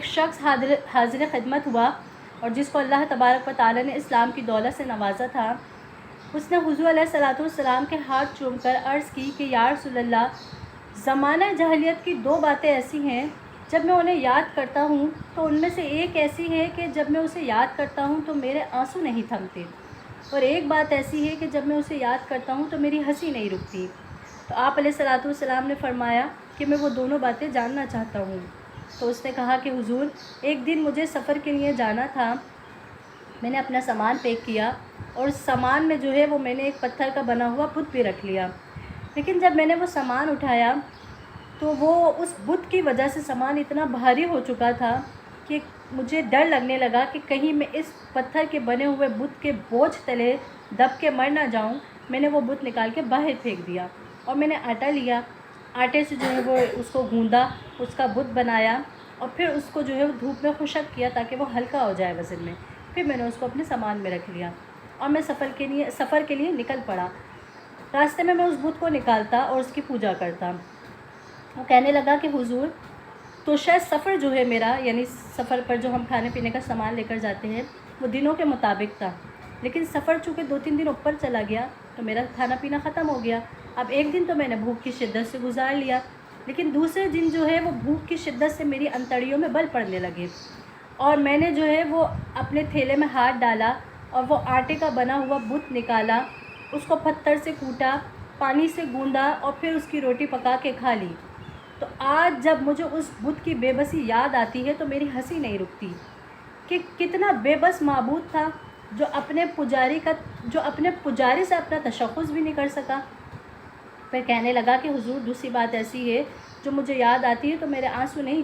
شخص حاضر خدمت ہوا اور جس کو اللہ تبارک و تعالی نے اسلام کی دولت سے نوازا تھا، اس نے حضور علیہ الصلوۃ والسلام کے ہاتھ چوم کر عرض کی کہ یا رسول اللہ، زمانہ جاہلیت کی دو باتیں ایسی ہیں جب میں انہیں یاد کرتا ہوں تو ان میں سے ایک ایسی ہے کہ جب میں اسے یاد کرتا ہوں تو میرے آنسو نہیں تھمتے، اور ایک بات ایسی ہے کہ جب میں اسے یاد کرتا ہوں تو میری ہنسی نہیں رکتی۔ تو آپ علیہ الصلوۃ والسلام نے فرمایا کہ میں وہ دونوں باتیں جاننا چاہتا ہوں۔ تو اس نے کہا کہ حضور، ایک دن مجھے سفر کے لیے جانا تھا، میں نے اپنا سامان پیک کیا اور سامان میں جو ہے وہ میں نے ایک پتھر کا بنا ہوا بت بھی رکھ لیا، لیکن جب میں نے وہ سامان اٹھایا تو وہ اس بت کی وجہ سے سامان اتنا بھاری ہو چکا تھا کہ مجھے ڈر لگنے لگا کہ کہیں میں اس پتھر کے بنے ہوئے بت کے بوجھ تلے دب کے مر نہ جاؤں۔ میں نے وہ بت نکال کے باہر پھینک دیا اور میں نے آٹا لیا، آٹے سے جو ہے وہ اس کو گوندا، اس کا بت بنایا اور پھر اس کو جو ہے وہ دھوپ میں خشک کیا تاکہ وہ ہلکا ہو جائے وزن میں۔ پھر میں نے اس کو اپنے سامان میں رکھ لیا اور میں سفر کے لیے نکل پڑا۔ راستے میں اس بت کو نکالتا اور اس کی پوجا کرتا۔ وہ کہنے لگا کہ حضور، تو شاید سفر جو ہے میرا، یعنی سفر پر جو ہم کھانے پینے کا سامان لے کر جاتے ہیں، وہ دنوں کے مطابق تھا، لیکن سفر چونکہ 2-3 دن اوپر چلا گیا تو میرا کھانا پینا ختم ہو گیا۔ اب ایک دن تو میں نے بھوک کی شدت سے گزار لیا، لیکن دوسرے دن جو ہے وہ بھوک کی شدت سے میری انتڑیوں میں بل پڑنے لگے اور میں نے جو ہے وہ اپنے تھیلے میں ہاتھ ڈالا اور وہ آٹے کا بنا ہوا بت نکالا، اس کو پتھر سے کوٹا، پانی سے گوندا اور پھر اس کی روٹی پکا کے کھا لی۔ تو آج جب مجھے اس بت کی بے بسی یاد آتی ہے تو میری ہنسی نہیں رکتی کہ کتنا بے بس معبود تھا جو اپنے پجاری سے اپنا تشخص بھی نہیں کر سکا۔ پھر کہنے لگا کہ حضور، دوسری بات ایسی ہے جو مجھے یاد آتی ہے تو میرے آنسو نہیں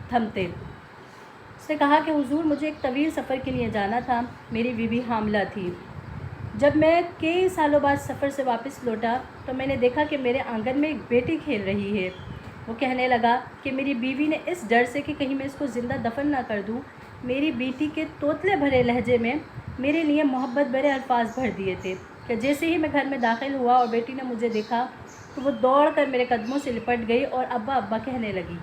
تھمتے۔ اس نے کہا کہ حضور، مجھے ایک طویل سفر کے لیے جانا تھا، میری بیوی حاملہ تھی۔ جب میں کئی سالوں بعد سفر سے واپس لوٹا تو میں نے دیکھا کہ میرے آنگن میں ایک بیٹی کھیل رہی ہے۔ وہ کہنے لگا کہ میری بیوی نے اس ڈر سے کہ کہیں میں اس کو زندہ دفن نہ کر دوں، میری بیٹی کے توتلے بھرے لہجے میں میرے لیے محبت بھرے الفاظ بھر دیے تھے کہ جیسے ہی میں گھر میں داخل ہوا اور بیٹی نے مجھے دیکھا تو وہ دوڑ کر میرے قدموں سے لپٹ گئی اور ابا ابا کہنے لگی۔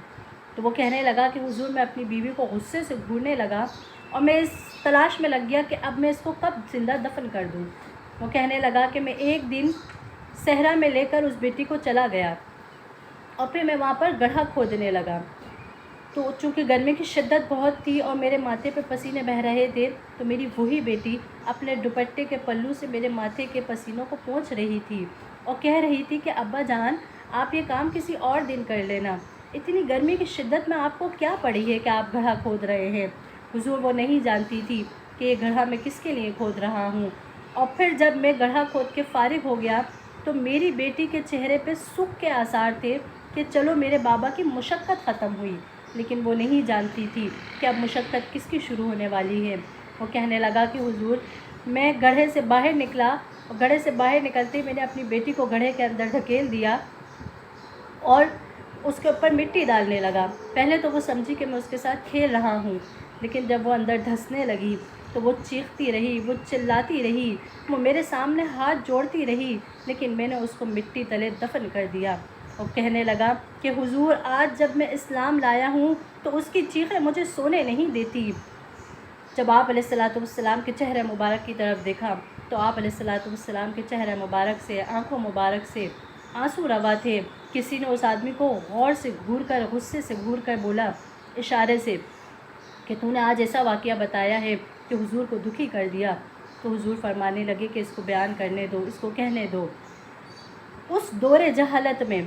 تو وہ کہنے لگا کہ حضور، میں اپنی بیوی کو غصے سے گھورنے لگا اور میں اس تلاش میں لگ گیا کہ اب میں اس کو کب زندہ دفن کر دوں۔ وہ کہنے لگا کہ میں ایک دن صحرا میں لے کر اس بیٹی کو چلا گیا اور پھر میں وہاں پر گڑھا کھودنے لگا، تو چونکہ گرمی کی شدت بہت تھی اور میرے ماتھے پہ پسینے بہہ رہے تھے تو میری وہی بیٹی اپنے دوپٹے کے پلو سے میرے ماتھے کے پسینوں کو پونچھ رہی تھی اور کہہ رہی تھی کہ ابا جان، آپ یہ کام کسی اور دن کر لینا، اتنی گرمی کی شدت میں آپ کو کیا پڑی ہے کہ آپ گڑھا کھود رہے ہیں۔ حضور، وہ نہیں جانتی تھی کہ یہ گڑھا میں کس کے لیے کھود رہا ہوں۔ اور پھر جب میں گڑھا کھود کے فارغ ہو گیا تو میری بیٹی کے چہرے پہ سکھ کے آثار تھے کہ چلو میرے بابا کی مشقت ختم ہوئی، لیکن وہ نہیں جانتی تھی کہ اب مشقت کس کی شروع ہونے والی ہے۔ وہ کہنے لگا کہ حضور، میں گڑھے سے باہر نکلا اور گڑھے سے باہر نکلتے ہی میں نے اپنی بیٹی کو گڑھے کے اندر دھکیل دیا اور اس کے اوپر مٹی ڈالنے لگا۔ پہلے تو وہ سمجھی کہ میں اس کے ساتھ کھیل رہا ہوں، لیکن جب وہ اندر دھنسنے لگی تو وہ چیختی رہی، وہ چلاتی رہی، وہ میرے سامنے ہاتھ جوڑتی رہی، لیکن میں نے اس کو مٹی تلے دفن کر دیا۔ اور کہنے لگا کہ حضور، آج جب میں اسلام لایا ہوں تو اس کی چیخیں مجھے سونے نہیں دیتی۔ جب آپ علیہ الصلوۃ والسلام کے چہرہ مبارک کی طرف دیکھا تو آپ علیہ الصلوۃ والسلام کے چہرہ مبارک سے، آنکھوں مبارک سے آنسو روا تھے۔ کسی نے اس آدمی کو غور سے گھور کر، غصے سے گھور کر بولا اشارے سے کہ تو نے آج ایسا واقعہ بتایا ہے کہ حضور کو دکھی کر دیا۔ تو حضور فرمانے لگے کہ اس کو بیان کرنے دو، اس کو کہنے دو۔ اس دور جہالت میں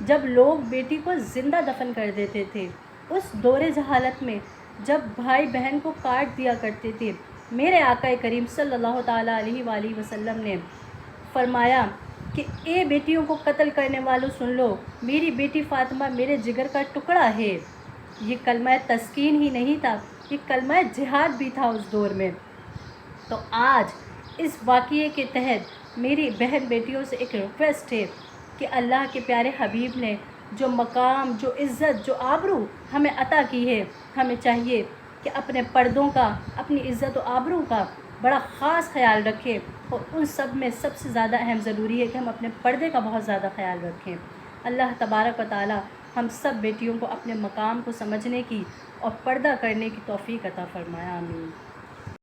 جب لوگ بیٹی کو زندہ دفن کر دیتے تھے، اس دور جہالت میں جب بھائی بہن کو کاٹ دیا کرتے تھے، میرے آقا کریم صلی اللہ تعالیٰ علیہ وآلہ وسلم نے فرمایا کہ اے بیٹیوں کو قتل کرنے والوں سن لو، میری بیٹی فاطمہ میرے جگر کا ٹکڑا ہے۔ یہ کلمہ تسکین ہی نہیں تھا، یہ کلمہ جہاد بھی تھا اس دور میں۔ تو آج اس واقعے کے تحت میری بہن بیٹیوں سے ایک ریکویسٹ ہے کہ اللہ کے پیارے حبیب نے جو مقام، جو عزت، جو آبرو ہمیں عطا کی ہے، ہمیں چاہیے کہ اپنے پردوں کا، اپنی عزت و آبرو کا بڑا خاص خیال رکھیں، اور ان سب میں سب سے زیادہ اہم ضروری ہے کہ ہم اپنے پردے کا بہت زیادہ خیال رکھیں۔ اللہ تبارک و تعالیٰ ہم سب بیٹیوں کو اپنے مقام کو سمجھنے کی اور پردہ کرنے کی توفیق عطا فرمائے، آمین۔